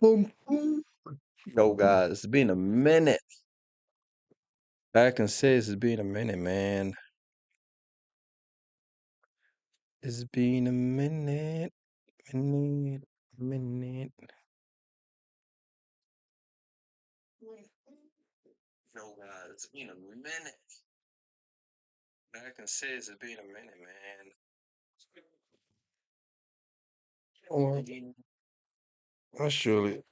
Boom, boom. Yo, guys, it's been a minute. I can say it's been a minute, man. It's been a minute. Yo, guys, it's been a minute. I can say it's been a minute, man. Oh, surely.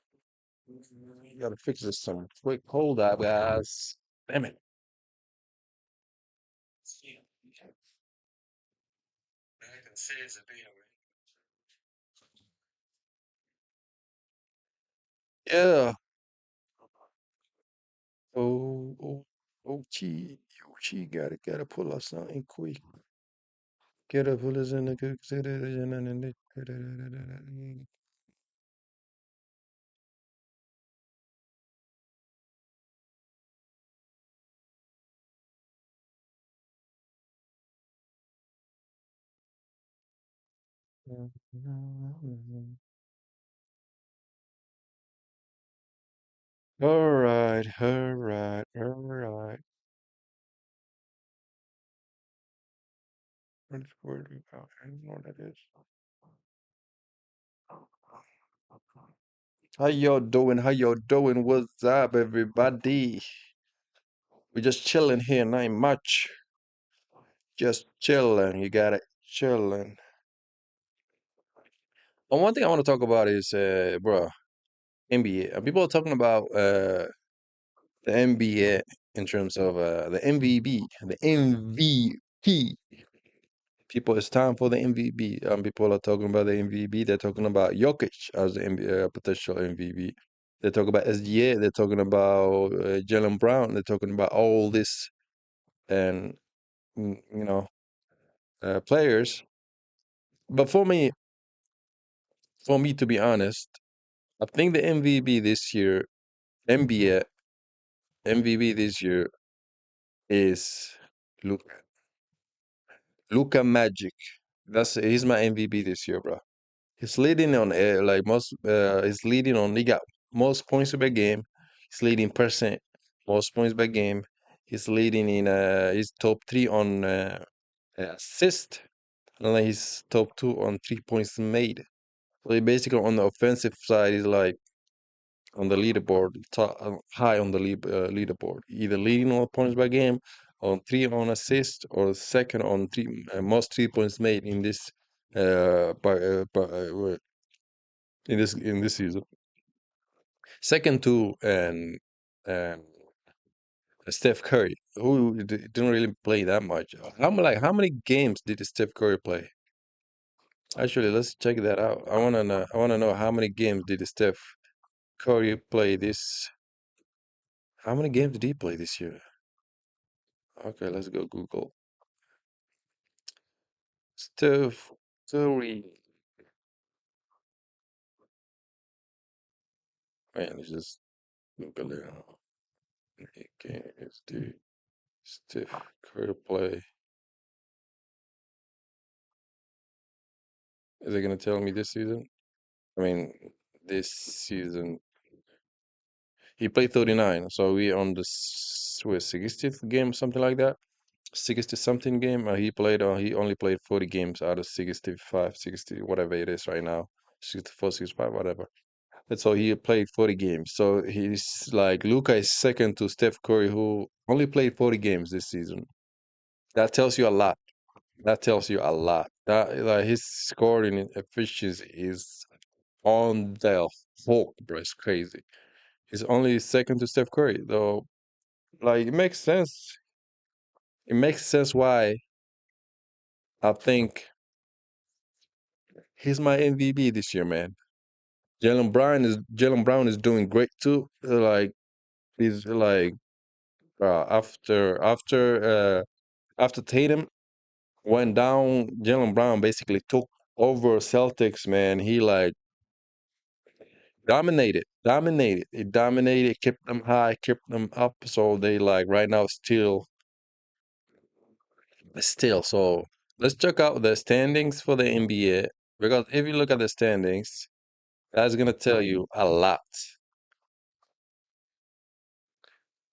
Gotta fix this some quick. Hold up, guys. Damn it. I can say it's been a minute. Yeah. Chi. Chi gotta pull up something quick. Gotta pull us in the cook. All right, all right, all right. What is word about? I don't know what that is. How y'all doing? How y'all doing? What's up, everybody? We're just chilling here, not much. Just chilling. You got it, chilling. And one thing I want to talk about is, bro, NBA. People are talking about the NBA in terms of the MVP, the MVP. People, it's time for the MVP. People are talking about the MVP. They're talking about Jokic as the potential MVP. They talk about SGA. They're talking about Jalen Brown. They're talking about all this and you know players. But for me to be honest, I think the MVP this year, NBA MVP this year is Luka. Luka Magic. He's my MVP this year, bro. He's leading on like most. He's leading on. He got most points per game. He's leading percent most points per game. He's leading in. He's top three on assist, and then he's top two on 3 points made. So he basically on the offensive side, he's like on the leaderboard, top, high on the leaderboard, either leading on points by game, on three on assist, or second on most 3 points made in this in this season. Second to and Steph Curry, who didn't really play that much. How many games did Steph Curry play? Actually, let's check that out. I wanna know how many games did Steph Curry play this. How many games did he play this year? Okay, let's go Google. Steph Curry. Man, let's just Google it. How many games did Steph Curry play? Is it gonna tell me this season? I mean, this season he played 39, so we on the 60th game, something like that. 60 something game. He only played 40 games out of 65, 60, whatever it is right now. 64, 65, whatever. And so he played 40 games. So he's like Luka is second to Steph Curry, who only played 40 games this season. That tells you a lot. That tells you a lot. That like his scoring efficiency is on the hook, bro. It's crazy. He's only second to Steph Curry, though. Like it makes sense. It makes sense why I think he's my MVP this year, man. Jalen Brown is doing great too. Like he's like after Tatum went down, Jalen Brown basically took over Celtics. Man, he like dominated. He dominated, kept them high, kept them up. So they like right now still. So let's check out the standings for the NBA because if you look at the standings, That's gonna tell you a lot.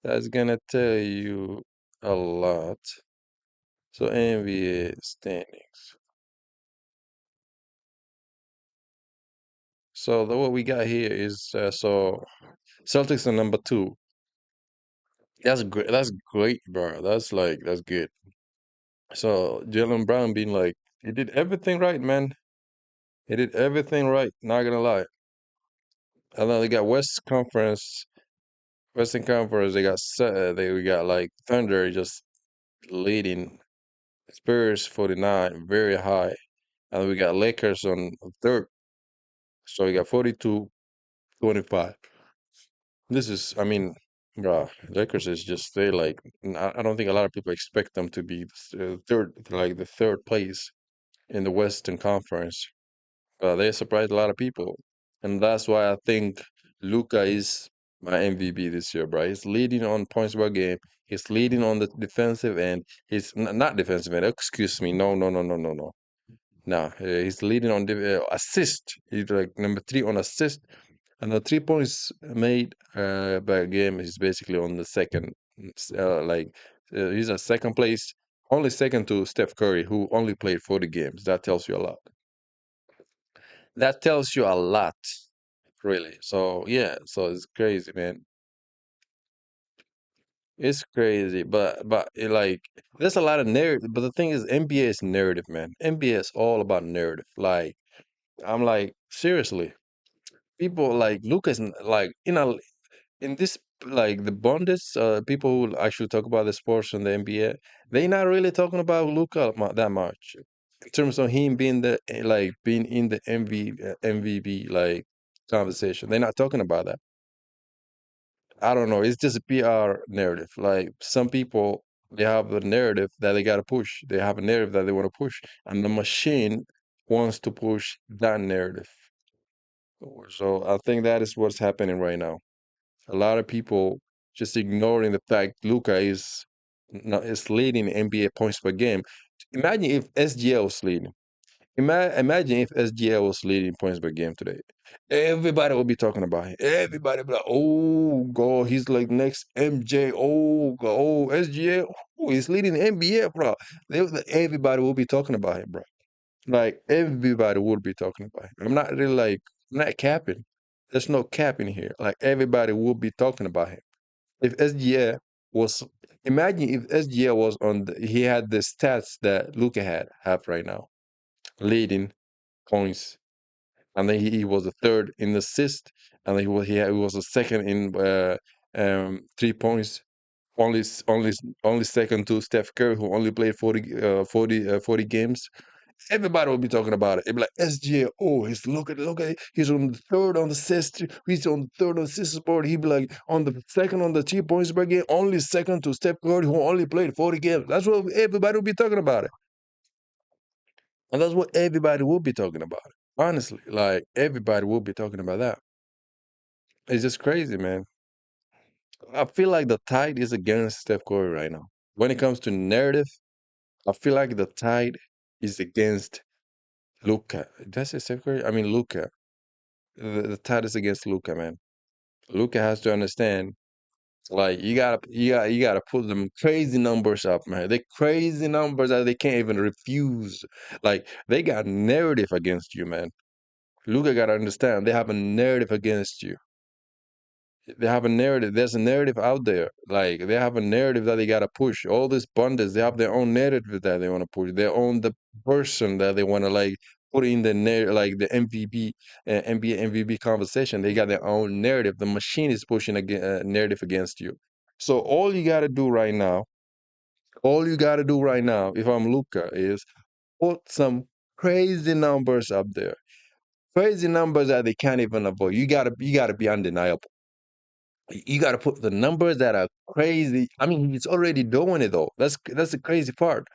That's gonna tell you a lot. So NBA standings. So what we got here is so Celtics are number two. That's great. That's great, bro. That's good. So Jalen Brown being like, he did everything right, man. He did everything right. Not gonna lie. And then they got Western Conference. They we got like Thunder just leading. Spurs 49, very high. And we got Lakers on third. So we got 42-25. This is, I mean, bro, Lakers is just they like. I don't think a lot of people expect them to be third, like the third place in the Western Conference. They surprised a lot of people, and that's why I think Luca is my MVP this year, bro. He's leading on points per game. He's leading on the defensive end. He's not defensive end. Excuse me. No, no, no, no, no, no. No, he's leading on the assist. He's like number three on assist, and the 3 points made per game is basically on the second. He's a second place, only second to Steph Curry, who only played 40 games. That tells you a lot. That tells you a lot, really. So yeah, so it's crazy, man. It's crazy, but like there's a lot of narrative. But the thing is, NBA is narrative, man. NBA is all about narrative. Like I'm like seriously, people like Lucas, like in this like the Bundes, people who actually talk about the sports and the NBA, they not really talking about Luca that much in terms of him being being in the MVP like conversation. They're not talking about that. I don't know. It's just a PR narrative. Like some people, they have a narrative that they got to push. They have a narrative that they want to push, and the machine wants to push that narrative. So I think that is what's happening right now. A lot of people just ignoring the fact Luca is leading NBA points per game. Imagine if SGL was leading. Imagine if SGL was leading points per game today. Everybody will be talking about him. Everybody be like, "Oh God, he's like next MJ. Oh God, oh SGL, oh, he's leading the NBA, bro." Everybody will be talking about him, bro. Like everybody will be talking about him. I'm not really like I'm not capping. There's no capping here. Like everybody will be talking about him. If SGA was imagine if SGA was he had the stats that Luca have right now, leading points, and then he was the third in assist, and he was the second in 3 points, only second to Steph Curry, who only played 40 games. Everybody will be talking about it. It'd be like SGA. Oh, look at it. He's on the third on the assist. He's on the third on the assist board. He'd be like on the second on the 3 points per game. Only second to Steph Curry, who only played 40 games. That's what everybody will be talking about it, and that's what everybody will be talking about. Honestly, like everybody will be talking about that. It's just crazy, man. I feel like the tide is against Steph Curry right now. When it comes to narrative, I feel like the tide is against Luca. Did I say Steph Curry? I mean Luca. The tide is against Luca, man. Luca has to understand, like you gotta put them crazy numbers up, man. They crazy numbers that they can't even refuse. Like they got narrative against you, man. Luca gotta understand they have a narrative against you. They have a narrative. There's a narrative out there. Like they have a narrative that they gotta push. All these pundits, they have their own narrative that they want to push. Their own the person that they want to like put in the like the MVP, NBA MVP conversation. They got their own narrative. The machine is pushing a narrative against you. So all you gotta do right now, if I'm Luca, is put some crazy numbers up there. Crazy numbers that they can't even avoid. You gotta be undeniable. You got to put the numbers that are crazy. I mean, he's already doing it though. That's the crazy part.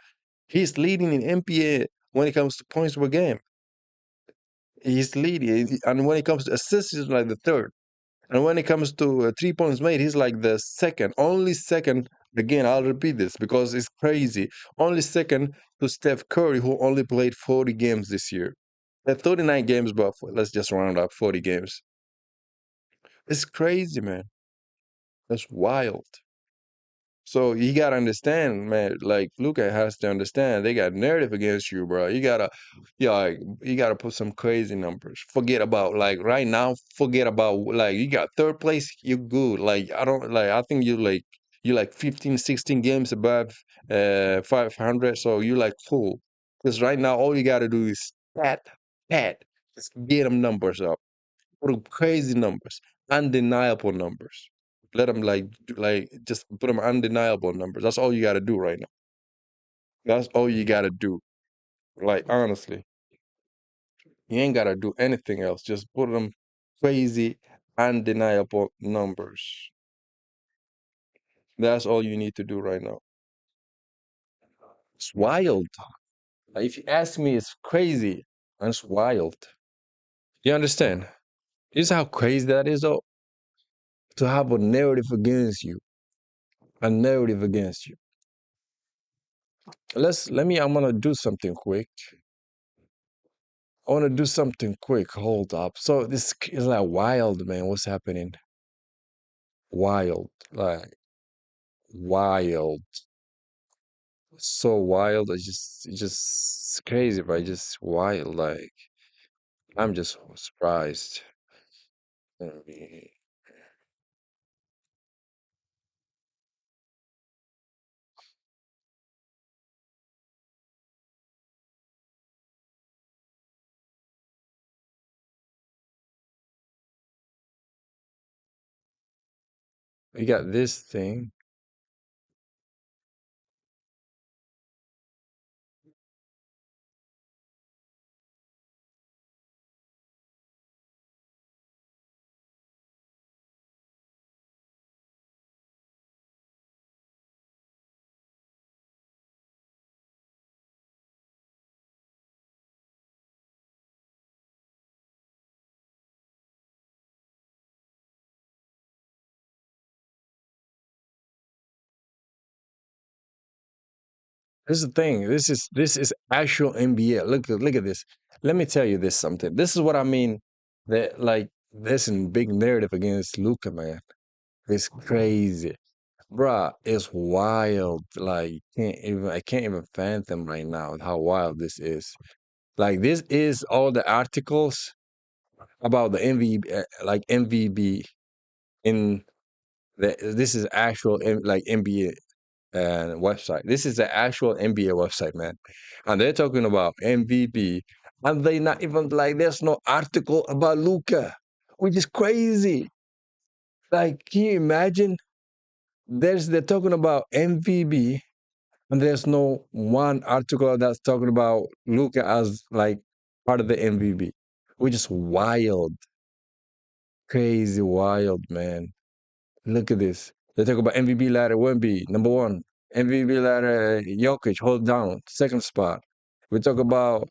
He's leading in NBA when it comes to points per game. He's leading, and when it comes to assists, he's like the third. And when it comes to 3 points made, he's like the second, only second. Again, I'll repeat this because it's crazy. Only second to Steph Curry, who only played 40 games this year. At 39 games, but let's just round up 40 games. It's crazy, man. That's wild. So you gotta understand, man. Like Luca has to understand, they got narrative against you, bro. Yeah, like, you gotta put some crazy numbers. Forget about like right now. Forget about like you got third place. You're good. Like I don't like. I think you like 15, 16 games above 500. So you like cool. Because right now all you gotta do is pat. Just get them numbers up. Put up crazy numbers, undeniable numbers. Let them like just put them undeniable numbers. That's all you got to do right now. That's all you got to do. Like honestly, you ain't got to do anything else. Just put them crazy, undeniable numbers. That's all you need to do right now. It's wild. Like, if you ask me, it's crazy. And it's wild. You understand? You see how crazy that is, though? To have a narrative against you, a narrative against you. I'm gonna do something quick. I wanna do something quick. Hold up. So this is like wild, man. What's happening? Wild. Like wild. So wild. It's just crazy, but just wild. Like I'm just surprised. Mm, You got this thing. This is the thing. This is actual NBA. Look at this. Let me tell you this something. This is what I mean. That like there's a big narrative against Luca, man. It's crazy. Bruh, it's wild. Like I can't even fathom right now how wild this is. Like this is all the articles about the like MVB in this is actual like NBA website. This is the actual NBA website, man. And they're talking about MVP, and they not even like there's no article about Luca, which is crazy. Like, can you imagine? They're talking about MVP, and there's no one article that's talking about Luca as like part of the MVP, which is wild, crazy wild, man. Look at this. They talk about MVP ladder, Wemby, number one. MVP ladder, Jokic, hold down, second spot. We talk about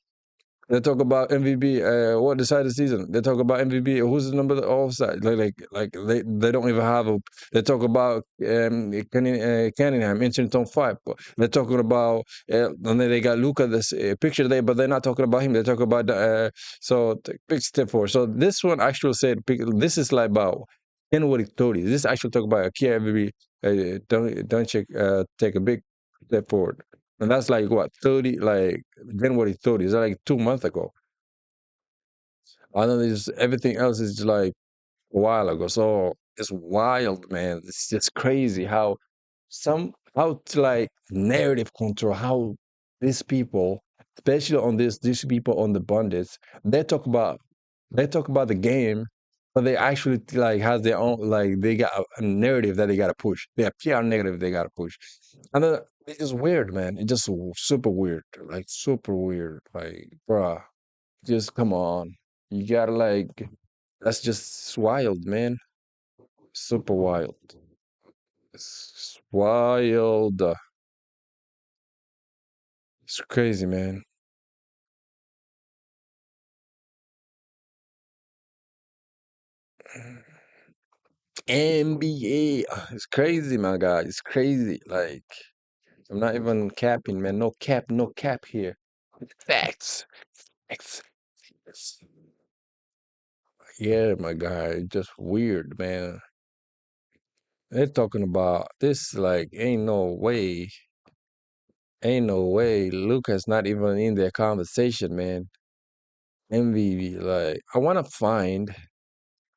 They talk about MVP. What decided the season? They talk about MVP. Who's the number offside? They don't even have a. They talk about Cunningham, inching on five. They're talking about and then they got Luca this picture there, but they're not talking about him. They talk about big step forward. So this one actually said this is like about January 30. This actually talk about a key MVP. Don't check take a big step forward. And that's like what 30 like January 30. Is that like 2 months ago? I know this everything else is like a while ago. So it's wild, man. It's just crazy how to like narrative control how these people, especially on these people on the bandits, they talk about the game, but they actually like has their own like they got a narrative that they gotta push. Their PR negative they gotta push. And then it's just weird, man. It's just super weird. Like super weird. Like, bruh, just come on. You gotta like that's just wild, man. Super wild. It's wild. It's crazy, man. NBA. It's crazy, my guy. It's crazy. Like, I'm not even capping, man. No cap here. Facts. Facts. Yeah, my guy, just weird, man. They're talking about this like ain't no way. Luca's not even in their conversation, man. MVP, like I want to find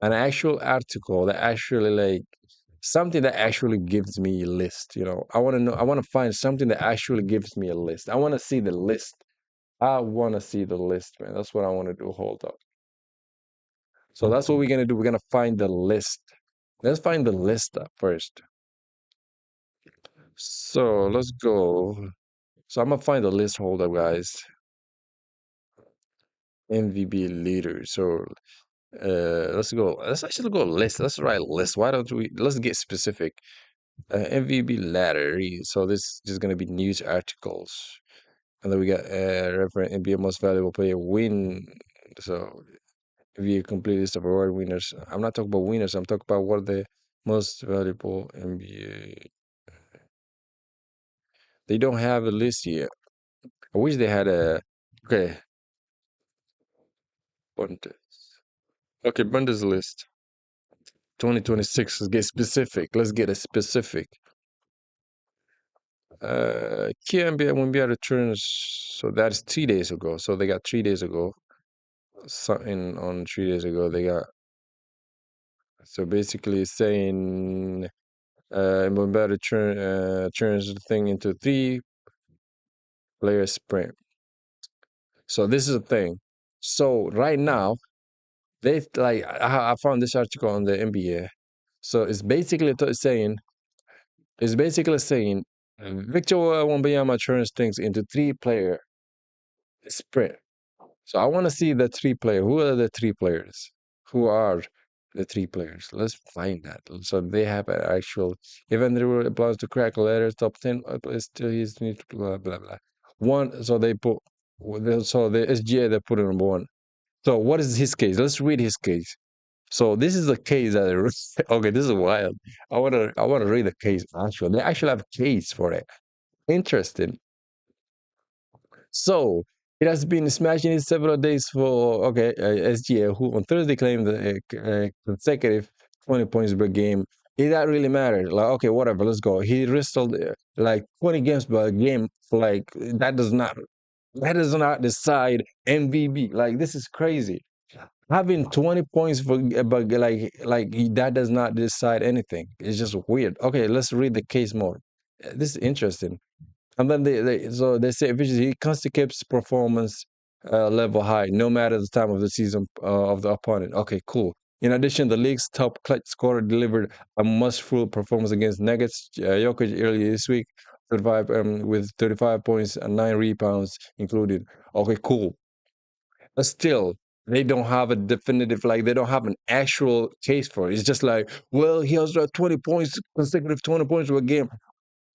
an actual article that actually like something that actually gives me a list. I want to know. I want to find something that actually gives me a list. I want to see the list. I want to see the list, man. That's what I want to do. Hold up. So that's what we're gonna do. We're gonna find the list. Let's find the list up first. So let's go. So I'm gonna find the list. Hold up, guys. MVP leader. So let's go. Let's actually go list. Let's write list. Why don't we? Let's get specific. MVP ladder. So this is just gonna be news articles, and then we got reference NBA most valuable player win. So if you complete list of award winners, I'm not talking about winners. I'm talking about what are the most valuable NBA. They don't have a list yet. I wish they had a. Okay, Bundes. Okay, Bundes list. 2026. Let's get specific. Let's get a specific. Key NBA when we returns. So that's 3 days ago. So they got 3 days ago. Something on 3 days ago. They got. So basically saying Mbappe turns the thing into 3 player sprint. So this is the thing. So right now, they like I found this article on the NBA. So it's basically saying Victor Wembanyama turns things into 3 player sprint. So I want to see the 3 player. Who are the 3 players? Who are the 3 players? Let's find that. So they have an actual, even though it belongs to crack letters, top 10, still he's need to blah, blah, blah. One, so they put, so the SGA, they put it on one. So what is his case? Let's read his case. So this is the case that, okay, this is wild. I want to read the case actually. They actually have a case for it. Interesting. So it has been smashing it several days for SGA, who on Thursday claimed consecutive 20 points per game. It that really mattered. Like, okay, whatever, let's go. He wrestled like 20 games per game. Like that does not decide MVP. Like this is crazy. Having 20 points for but that does not decide anything. It's just weird. Okay, let's read the case more. This is interesting. And then they say efficiency he constantly keeps performance level high, no matter the time of the season of the opponent. Okay, cool. In addition, the league's top clutch scorer delivered a must-full performance against Nuggets. Jokic earlier this week, 35 with 35 points and 9 rebounds included. Okay, cool. But still, they don't have a definitive, like they don't have an actual case for it. It's just like, well, he has 20 points, consecutive 20 points per game.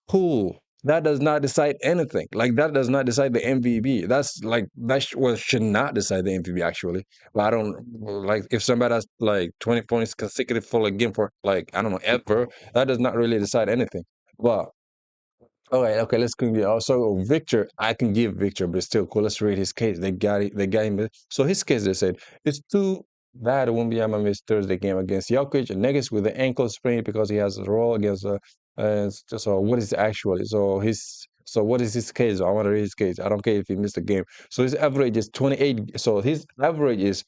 Cool. That does not decide anything. Like that does not decide the MVP. That's like well, should not decide the MVP actually. But I don't like if somebody has like 20 points consecutive for a game for like I don't know ever. That does not really decide anything. But okay, let's continue. Also, Victor, I can give Victor, but it's still cool. Let's read his case. They got him. So his case, they said, it's too bad Wembanyama missed Thursday game against Jokic and Nuggets with the ankle sprain because he has a role against. So what is actually? So what is his case? I want to read his case. I don't care if he missed a game. So his average is 28. So his average is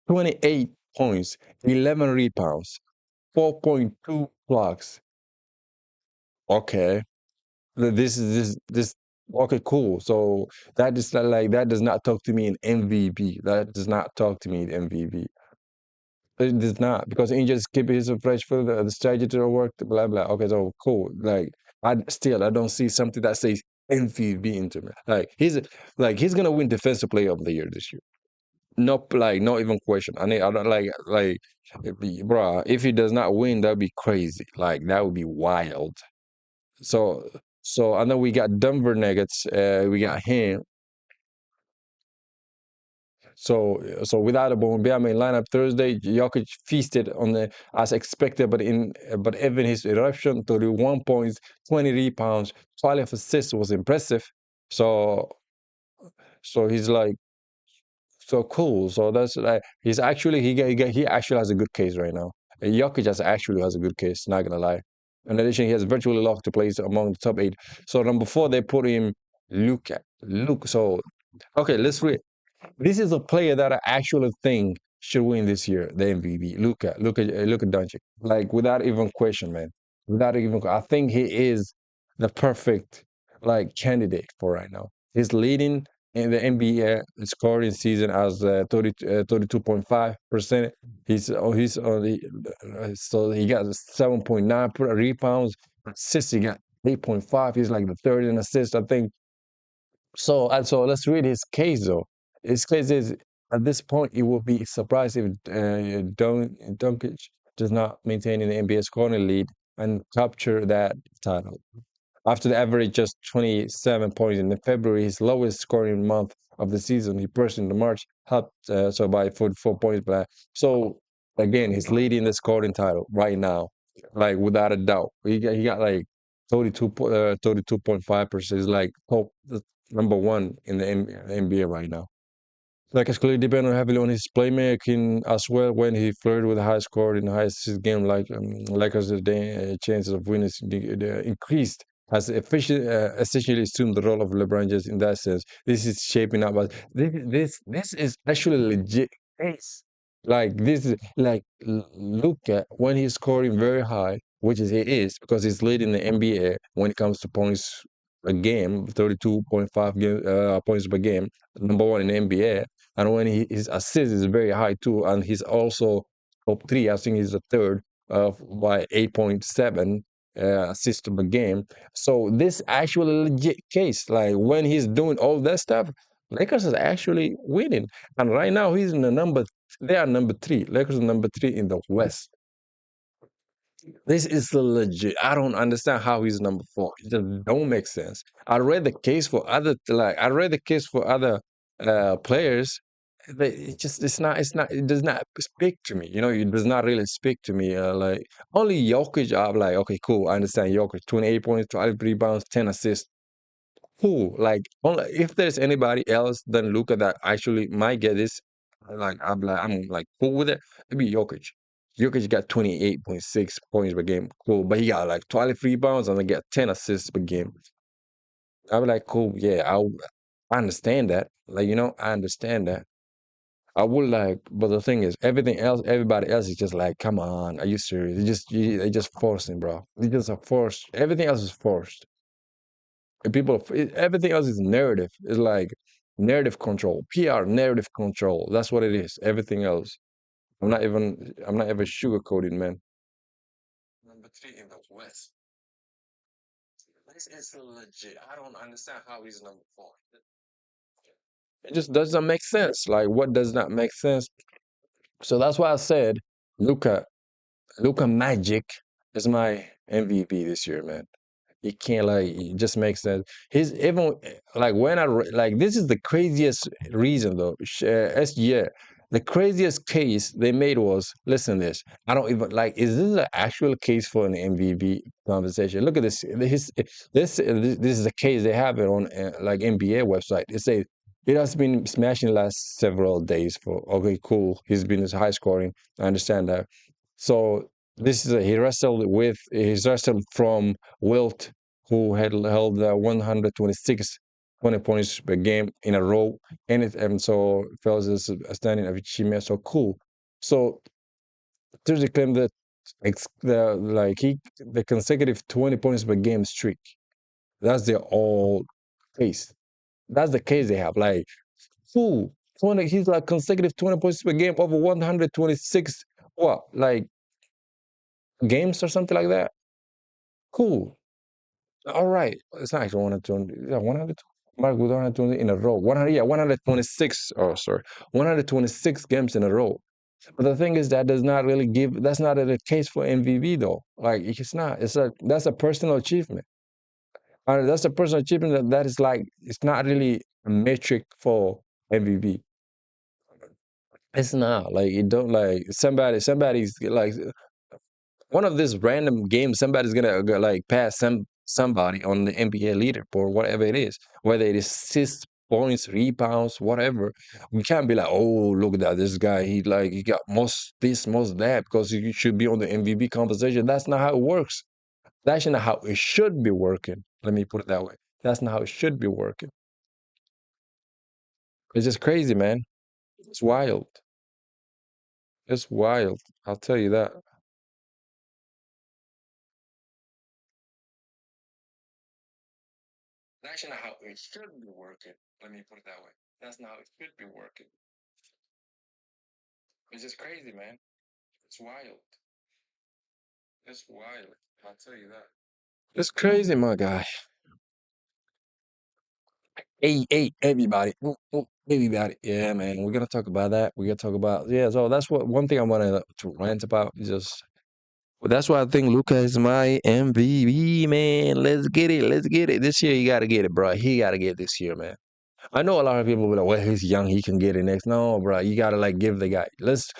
28 points, 11 rebounds, 4.2 blocks. Okay. This is this okay, cool. So that is not like that does not talk to me in MVP. That does not talk to me in MVP. It does not because Angel skip his fresh for the strategy to work, blah blah. Okay, so cool. I don't see something that says MVP into me. He's gonna win defensive player of the year this year. No, like not even question. I don't bruh. If he does not win, that'd be crazy. Like that would be wild. So so I know we got Denver Nuggets. We got him. So without a Bombay main lineup Thursday, Jokic feasted on the as expected, but even his eruption, 31 points, 20 rebounds, 12 assists was impressive. So so he's like So cool. So that's like he's actually he actually has a good case right now. Jokic just actually has a good case. Not gonna lie. In addition, he has virtually locked the place among the top eight. So number four, they put him Luka. Luke. So okay, let's read. This is a player that I actually think should win this year, the MVP. Luka Doncic. Like without even question, man. Without even, I think he is the perfect like candidate for right now. He's leading in the NBA scoring season as 32.5%. He's only so he got 7.9 rebounds, assists. He got 8.5. He's like the third in assists. I think so, so let's read his case though. His case is at this point, it will be surprised if Doncic does not maintain an NBA scoring lead and capture that title. After the average just 27 points in February, his lowest scoring month of the season, he burst into March, helped so by 44 points. But so again, he's leading the scoring title right now, like without a doubt. He got like 32.5%. He's like top number one in the NBA right now. Like it's clearly depended heavily on his playmaking as well. When he flirted with a high score in the high assist game, Lakers the chances of winning increased. Has essentially assumed the role of LeBron James in that sense. This is shaping up, but this is actually a legit case. Like this is like look at when he's scoring very high, which is he is because he's leading the NBA when it comes to points a game, 32.5 points per game, number one in the NBA. And when his assist is very high too, and he's also top three. I think he's the third by 8.7 assists per game. So this actually legit case. Like when he's doing all that stuff, Lakers is actually winning. And right now he's in the number. They are number three. Lakers are number three in the West. This is the legit. I don't understand how he's number four. It just don't make sense. I read the case for other players. It does not speak to me. It does not really speak to me. Like only Jokic, I'm like, okay, cool. I understand Jokic, 28 points, 12 rebounds, 10 assists. Cool. Like only if there's anybody else than Luca that actually might get this, I'm like cool with it. Maybe Jokic. Jokic got 28.6 points per game. Cool. But he got like 12 rebounds and they get 10 assists per game. I'm like, cool, yeah, I understand that. Like, I understand that. I would like, but the thing is, everybody else is just like, come on, are you serious? They just forcing, bro. They just are forced. Everything else is forced. And everything else is narrative. It's like narrative control, PR, narrative control. That's what it is. Everything else. I'm not even sugarcoating, man. Number three in the West. This is legit. I don't understand how he's number four. It just doesn't make sense. Like, what does not make sense? So that's why I said Luca, Luca Magic is my MVP this year, man. It can't like it just makes sense. He's even like when like this is the craziest reason though. SGA, the craziest case they made was listen to this. I don't even like. Is this an actual case for an MVP conversation? Look at this. This is a case they have it on like NBA website. It says it has been smashing the last several days for okay, cool. He's been high scoring. I understand that. So this is he's wrestled from Wilt, who had held 126 20 points per game in a row, and so fellas is a standing achievement. So cool. So there's a claim that the consecutive 20 points per game streak. That's their all case. That's the case they have. Like cool. 20, he's like consecutive 20 points per game over 126 what like games or something like that. Cool. All right. It's not actually 120. Yeah, 100. Mark with 120 in a row. 100, yeah, 126. Oh, sorry. 126 games in a row. But the thing is, that's not a case for MVP though. Like, it's not. That's a personal achievement. That's a personal achievement that is like, it's not really a metric for MVP. It's not. Like, you don't like, somebody's like, one of these random games, somebody's gonna go, like pass somebody on the NBA leaderboard, whatever it is, whether it is assists, points, rebounds, whatever. We can't be like, oh, look at that, this guy, he got most this, most that, because he should be on the MVP conversation. That's not how it works. That's not how it should be working. Let me put it that way. That's not how it should be working. It's just crazy, man. It's wild. It's wild. I'll tell you that. That's not how it should be working. Let me put it that way. That's not how it should be working. It's just crazy, man. It's wild. It's wild. I'll tell you that. It's crazy, my guy. Hey, everybody. Everybody. Yeah, man. We're gonna talk about that. We're gonna talk about, yeah. So that's what one thing I wanted to rant about. Is just, well, that's why I think Luca is my MVP, man. Let's get it. Let's get it. This year, you gotta get it, bro. He gotta get it this year, man. I know a lot of people will be like, "Well, he's young, he can get it next." No, bro, you gotta like give the guy. Let's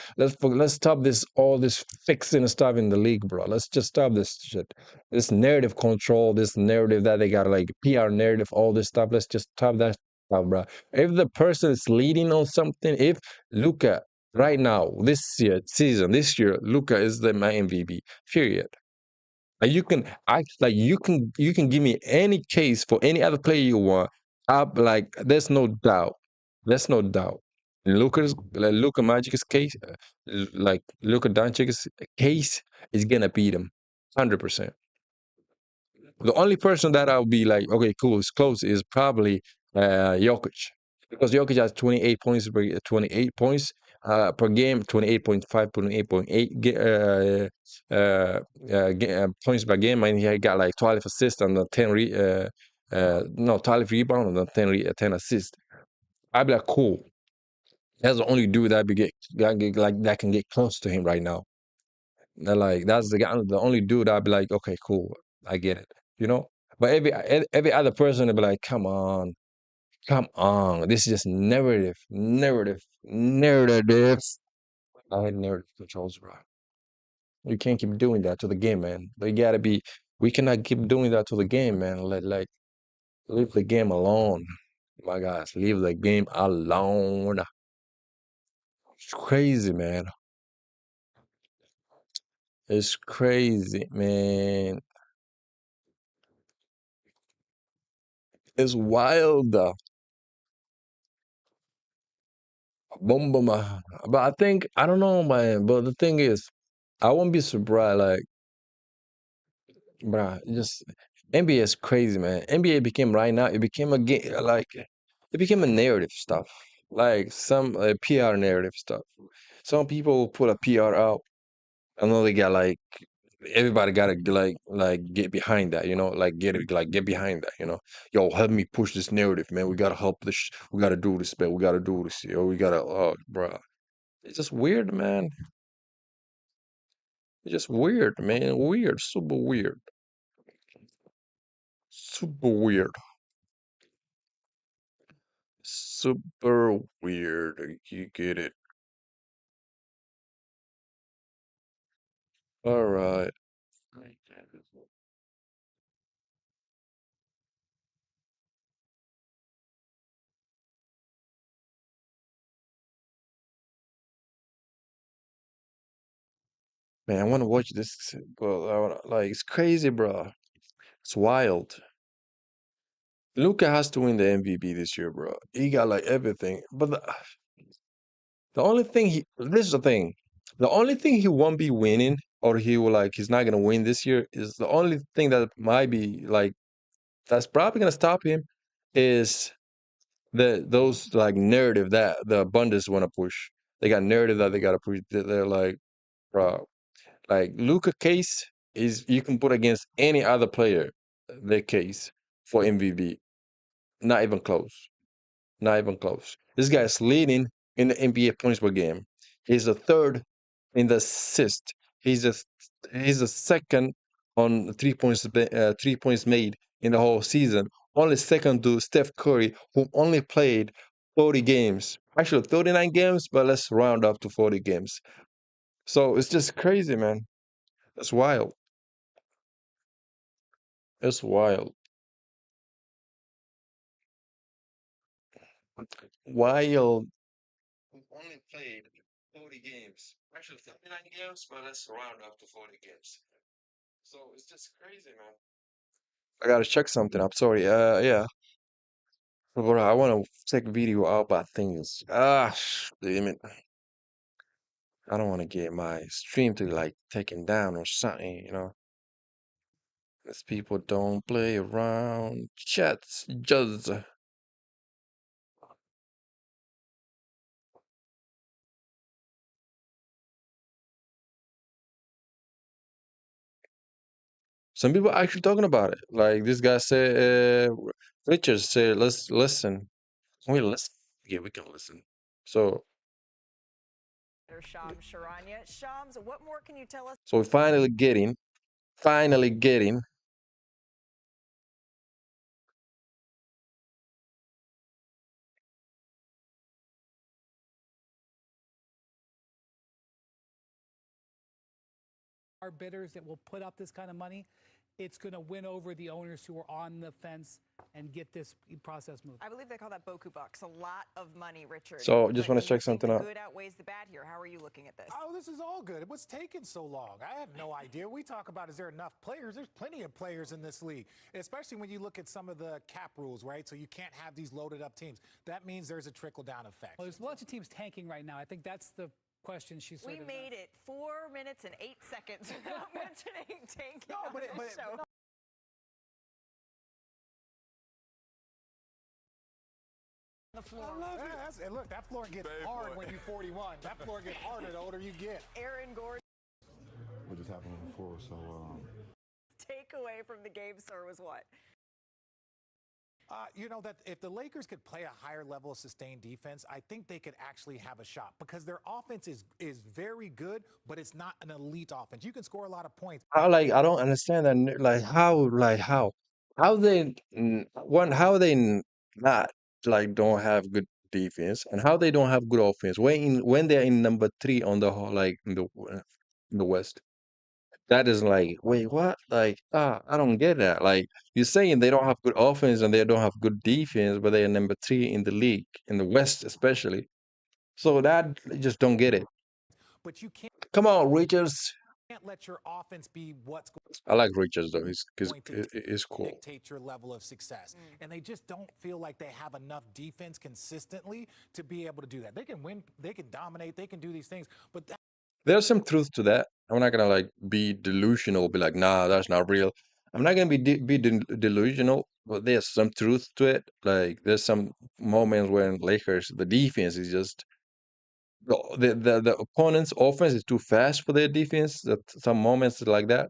stop this all this fixing stuff in the league, bro. Let's just stop this shit. This narrative control, this narrative that they got like PR narrative, all this stuff. Let's just stop that stuff, bro. If the person is leading on something, if Luca right now this year, Luca is the my MVP. Period. You can give me any case for any other player you want. There's no doubt. There's no doubt. Luka Magic's case, like Luka Doncic's case is gonna beat him, 100%. The only person that I'll be like, okay, cool, it's close, is probably Jokic, because Jokic has 28 points per game, 28.5, 28.8 points per game, and he got like 12 assists and 12 rebounds and 10 assists. I'd be like, cool. That's the only dude that can get close to him right now. That's the only dude I'd be like, okay, cool, I get it, you know. But every other person would be like, come on, this is just narrative. I had narrative controls, bro. You can't keep doing that to the game, man. They gotta be. We cannot keep doing that to the game, man. Leave the game alone, my guys. Leave the game alone. It's crazy, man. It's crazy, man. It's wild. But I think I don't know, man. But the thing is, I won't be surprised. Like, bruh, just NBA is crazy, man. NBA became right now. It became a game. Like, it became a narrative stuff. Like some PR narrative stuff. Some people put a PR out. I know they got like everybody gotta get behind that, get behind that, Yo, help me push this narrative, man. We gotta help this. We gotta do this, man. We gotta do this. We gotta. Oh, bruh. It's just weird, man. It's just weird, man. Weird, super weird, super weird, super weird. You get it? All right, man. I want to watch this, but it's crazy, bro. It's wild. Luca has to win the MVP this year, bro. He got like everything, but the only thing this is the thing. The only thing he won't be winning, or he's not gonna win this year, is the only thing that might be like that's probably gonna stop him is those like narrative that the Bundes want to push. They got narrative that they gotta push. They're like, bro, like Luca case is you can put against any other player, their case for MVP. Not even close. Not even close. This guy's leading in the NBA points per game. He's the third in the assist. He's a he's the second on 3 points made in the whole season. Only second to Steph Curry, who only played 40 games. Actually, 39 games, but let's round up to 40 games. So it's just crazy, man. It's wild. It's wild. While we only played 40 games, actually 39 games, but let's round up to 40 games. So it's just crazy, man. I gotta check something. I'm sorry. Yeah. Bro, I want to take video out, but things. Damn it. I don't want to get my stream to like taken down or something, you know. These people don't play around. Chats just. Some people actually talking about it. Like this guy said, Richard said, let's listen. We listen. Yeah, we can listen. So, so we're finally getting. Are bidders that will put up this kind of money, it's going to win over the owners who are on the fence and get this process moving. I believe they call that Boku bucks. A lot of money, Richard. So just want to But you check think something the out. good outweighs the bad here. How are you looking at this? Oh, this is all good. What's taking so long? I have no idea. We talk about, is there enough players? There's plenty of players in this league, especially when you look at some of the cap rules, right? So you can't have these loaded up teams. That means there's a trickle-down effect. Well, there's a bunch of teams tanking right now. I think that's the question she's sort We of made it 4 minutes and 8 seconds without mentioning tanking No, on but this show. the floor. Yeah, and look, that floor gets hard when you're 41. That floor gets harder the older you get. Aaron Gordon What just happened before? So takeaway from the game, sir, was what? You know, that if the Lakers could play a higher level of sustained defense, I think they could actually have a shot because their offense is very good, but it's not an elite offense. You can score a lot of points. I don't understand that. How they not like don't have good defense and how they don't have good offense when they're in number three on the whole like in the West. That is like, wait, what? Like, I don't get that. Like, you're saying they don't have good offense and they don't have good defense, but they are number three in the league, in the West especially. So that I just don't get it. But you can't Come on, Richards. let your offense be what's I like Richards though. going to He's cool. dictate your level of success. And they just don't feel like they have enough defense consistently to be able to do that. They can win, they can dominate, they can do these things, but There's some truth to that. I'm not gonna like be delusional, be like, nah, that's not real. I'm not gonna be delusional, but there's some truth to it. Like, there's some moments when Lakers, the defense is just the opponent's offense is too fast for their defense. That some moments like that,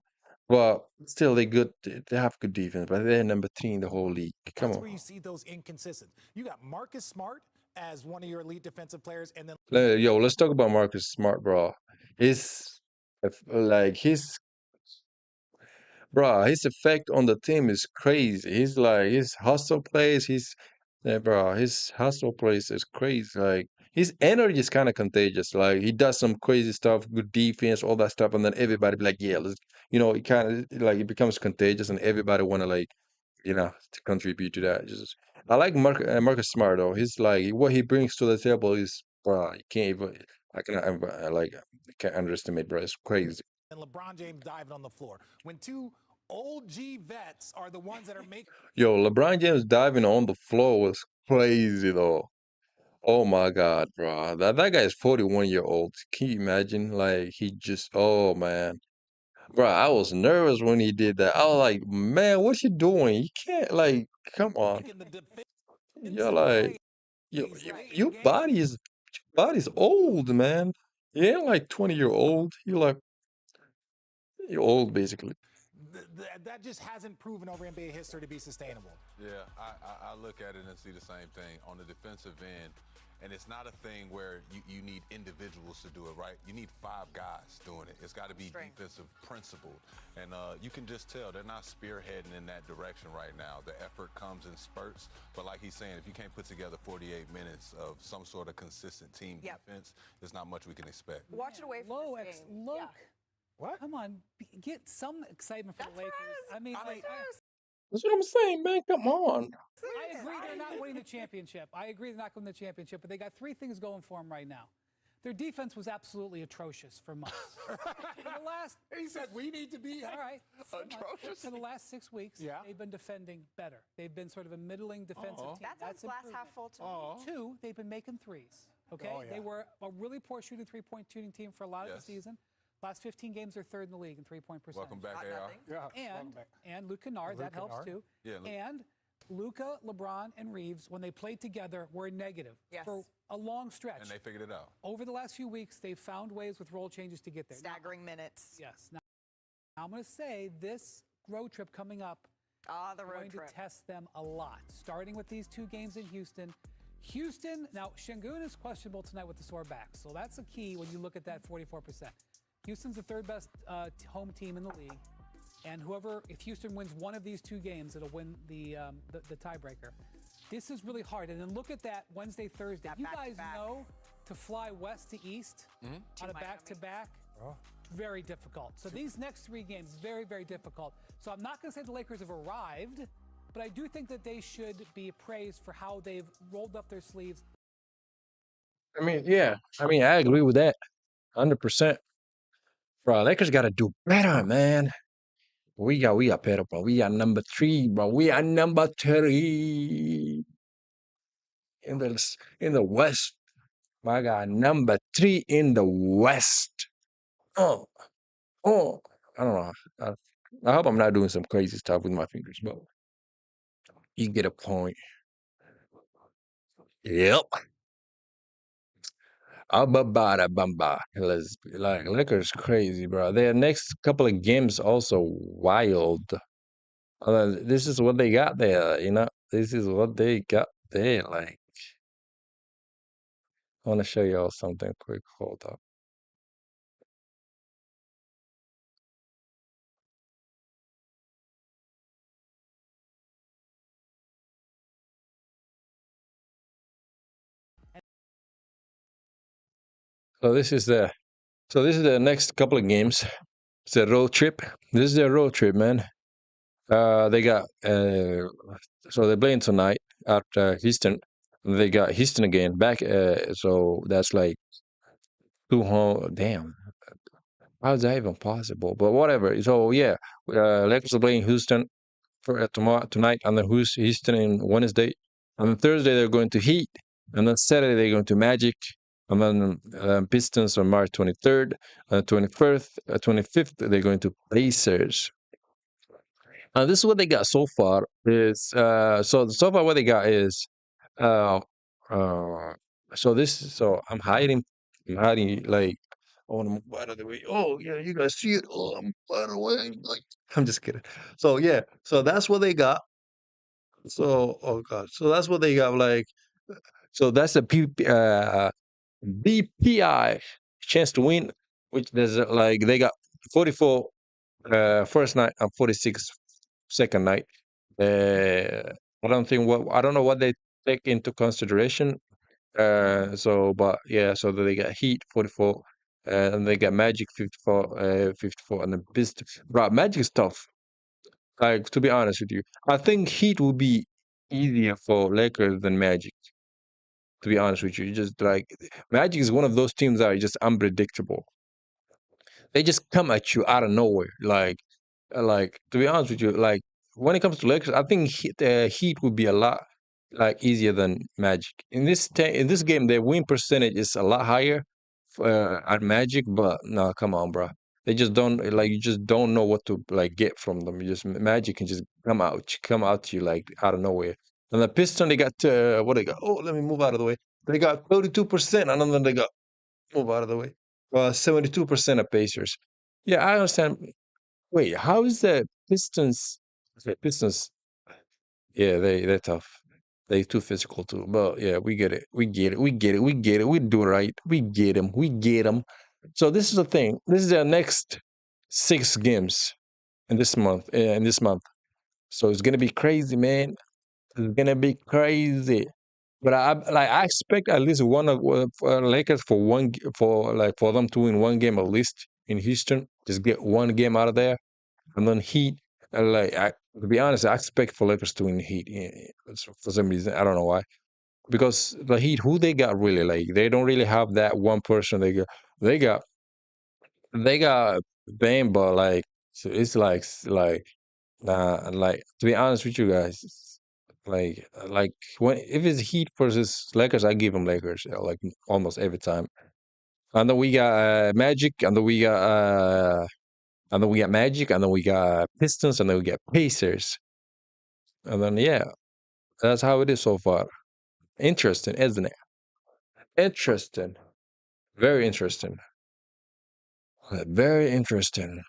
but still they good. They have good defense, but they're number three in the whole league. Come that's on, where you see those inconsistent. You got Marcus Smart as one of your elite defensive players, and then Yo, let's talk about Marcus Smart, bro. His like his effect on the team is crazy. He's like his hustle plays. His hustle plays is crazy. Like his energy is kind of contagious. Like he does some crazy stuff, good defense, all that stuff, and then everybody be like, yeah, let's. It kind of like it becomes contagious, and everybody want to like, to contribute to that. Just I like Marcus Smart though. He's like what he brings to the table is, bro. You can't even. I can't underestimate, bro. It's crazy. LeBron James diving on the floor. When two old G vets are the ones that are making Yo, LeBron James diving on the floor was crazy though. Oh my God, bro. That guy is 41-year old. Can you imagine? Like oh man. Bro, I was nervous when he did that. I was like, man, what you doing? You can't like come on. the You're defensive like play your late your, in the your game. body's old, man. You ain't like 20-year old. You're old basically. That just hasn't proven over NBA history to be sustainable. yeah, I look at it and see the same thing on the defensive end. And it's not a thing where you need individuals to do it, right? You need 5 guys doing it. It's got to be defensive principled. And you can just tell they're not spearheading in that direction right now. The effort comes in spurts. But like he's saying, if you can't put together 48 minutes of some sort of consistent team defense, there's not much we can expect. Watch it away from this game. Look. Yeah. What? Come on, get some excitement for the Lakers. I mean, like, That's what I'm saying, man. Come on. I agree they're not winning the championship. I agree they're not winning the championship, but they got three things going for them right now. Their defense was absolutely atrocious for months. The last, He said we need to be all right, atrocious. for the last 6 weeks, Yeah. they've been defending better. They've been sort of a middling defensive team. That sounds glass improvement. half full to me. 2, they've been making threes. Okay, Oh, yeah. they were a really poor shooting 3-point shooting team for a lot of the season. Last 15 games, they're third in the league in 3-point percentage. Welcome back, Not AR. nothing. Yeah. And Luke Kennard, that helps Kennard. too. Yeah, Luke. And Luka, LeBron, and Reeves, when they played together, were negative Yes. for a long stretch. And they figured it out. Over the last few weeks, they've found ways with role changes to get there. Staggering minutes. Yes. Now, I'm going to say this road trip coming up The road going trip. to test them a lot, starting with these 2 games in Houston. Houston, now Şengün is questionable tonight with the sore back, so that's a key when you look at that 44%. Houston's the 3rd best home team in the league, and if Houston wins one of these 2 games, it'll win the tiebreaker. This is really hard, and then look at that Wednesday, Thursday. That You guys back-to-back. know to fly west to east on a Miami. back-to-back, very difficult. So these next 3 games, very, very difficult. So I'm not going to say the Lakers have arrived, but I do think that they should be praised for how they've rolled up their sleeves. I mean, yeah. I mean, I agree with that. 100%. Bro, Lakers got to do better, man. We are better, bro. We are number 3, bro. We are number 3 in the West. My God, number 3 in the West. Oh, I don't know. I hope I'm not doing some crazy stuff with my fingers, but you get a point. Yep. Ababada bamba. Like Lakers crazy, bro. Their next couple of games also wild. This is what they got there, you know. This is what they got there. Like, I want to show y'all something quick. Hold up. So this is the next couple of games. It's a road trip. This is their road trip, man. They got so they're playing tonight at Houston. They got Houston again back. So that's like 2 home. Damn, how is that even possible? But whatever. So yeah, Lakers are playing Houston for tonight, and then Houston in Wednesday. And then Thursday they're going to Heat, and then Saturday they're going to Magic, and then Pistons on March 23rd, 21st, 25th they're going to Pacers. This is what they got so far. Is so far what they got is uh so I'm hiding like on the out of the way. Oh yeah, you guys see it. Oh, I'm by the way. Like I'm just kidding. So yeah, so that's what they got. So oh god, so that's what they got. Like so that's a BPI chance to win, which there's like they got 44 first night and 46 second night. I don't know what they take into consideration. But yeah, so they got Heat 44, and they got Magic 54, and then Pistons. Bro, Magic is tough. Like to be honest with you, I think Heat will be easier for Lakers than Magic. To be honest with you, just like Magic is one of those teams that are just unpredictable. They just come at you out of nowhere. Like to be honest with you, like when it comes to Lakers, I think Heat would be a lot like easier than Magic. In this game, their win percentage is a lot higher at Magic, but no, come on, bro. They just don't like you just don't know what to like get from them. You just Magic can just come out to you like out of nowhere. And the Pistons, they got what they got? Oh, let me move out of the way. They got 32%, and then they got move out of the way. 72% of Pacers. Yeah, I understand. Wait, how is the Pistons? Okay, Pistons. Yeah, they're tough. They too physical too. But yeah, we get it. We get it. We get it. We get it. We do it right. We get them. We get them. So this is the thing. This is their next 6 games in this month. So it's gonna be crazy, man. It's gonna be crazy. But I expect at least one of Lakers for them to win one game at least in Houston. Just get one game out of there, and then Heat. To be honest, I expect for Lakers to win the Heat for some reason. I don't know why. Because the Heat, who they got really like, they don't really have that one person. They got, they got Bam, but like, so it's like, nah. Like to be honest with you guys, like when if it's Heat versus Lakers, I give them Lakers like almost every time. And then we got Magic, and then we got Magic, and then we got Pistons, and then we got Pacers, and then yeah, that's how it is so far. Interesting, isn't it? Interesting, very interesting, very interesting,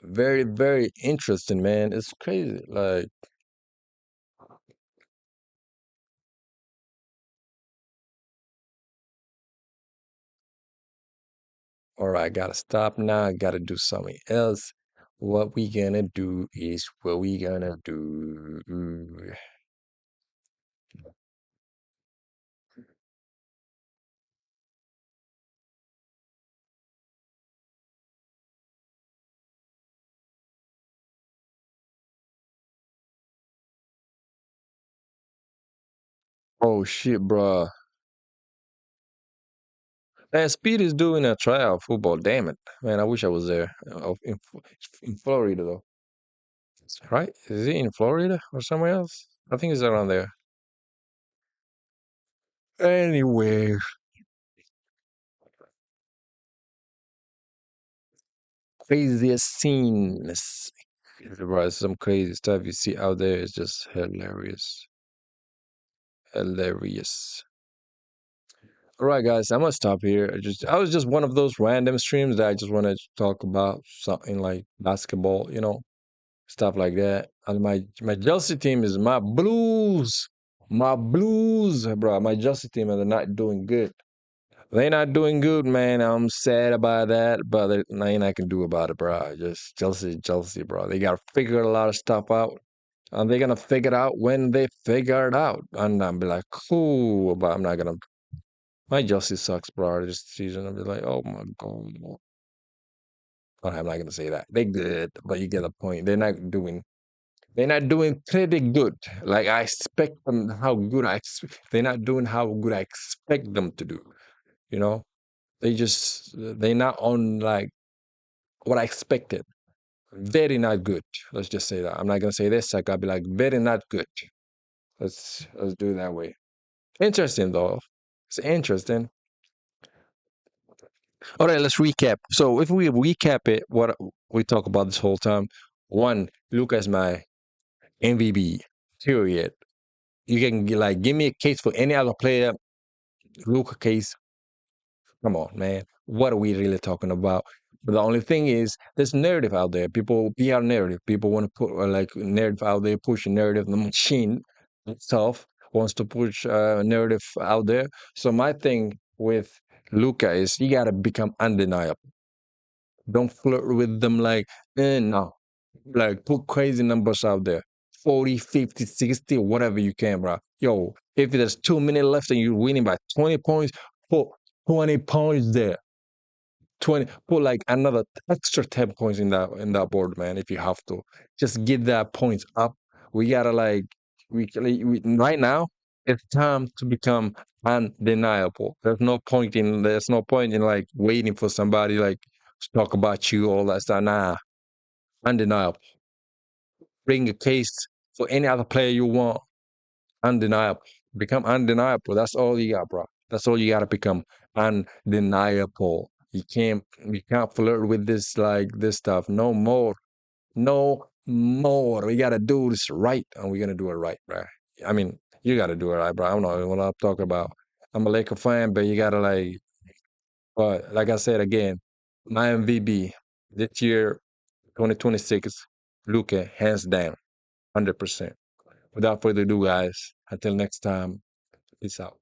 very interesting, man. It's crazy. Like, all right, gotta stop now. I gotta do something else. What we gonna do is what we gonna do. Oh shit, bruh. Man, Speed is doing a tryout football. Damn it, man! I wish I was there. In Florida though, right? Is he in Florida or somewhere else? I think it's around there. Anyway, craziest scenes. Bro, some crazy stuff you see out there is just hilarious. Hilarious. All right, guys, I'm gonna stop here. I was just one of those random streams that I just wanted to talk about something like basketball, stuff like that. And my Chelsea team is my Blues. My Blues, bro. My Chelsea team are not doing good. They not doing good, man. I'm sad about that, but there's nothing I can do about it, bro. Just Chelsea, bro. They gotta figure a lot of stuff out, and they're gonna figure it out when they figure it out. And I'm be like, cool, but I'm not gonna. My Chelsea sucks, bro. This season, I'll be like, oh my god. But I'm not gonna say that. They good, but you get the point. They're not doing pretty good. Like I expect them how good they're not doing how good I expect them to do. You know, they're not on like what I expected. Very not good. Let's just say that. I'm not gonna say this. Like I'll be like very not good. Let's do it that way. Interesting though. It's interesting. All right, let's recap. So if we recap it, what we talk about this whole time. One, Lucas my MVP. Period. You can like give me a case for any other player. Luca case. Come on, man. What are we really talking about? But the only thing is, there's narrative out there. People, PR narrative. People want to put like narrative out there, push a narrative. The machine itself wants to push a narrative out there. So my thing with Luca is you gotta become undeniable. Don't flirt with them like, no. Like put crazy numbers out there. 40, 50, 60, whatever you can, bro. Yo, if there's 2 minutes left and you're winning by 20 points, put 20 points there. 20, put like another extra 10 points in that board, man, if you have to. Just get that points up. We gotta like we right now, it's time to become undeniable. There's no point in like waiting for somebody like to talk about you, all that stuff. Nah, undeniable. Bring a case for any other player you want. Undeniable. Become undeniable. That's all you got, bro. That's all you gotta become. Undeniable. You can't flirt with this stuff. No more. No more. We gotta do this right, and we're gonna do it right, bro. I mean, you gotta do it right, bro. I don't know what I'm talking about. I'm a Laker fan, but you gotta like. But like I said again, my MVP this year, 2026, Luka, hands down, 100%. Without further ado, guys, until next time, peace out.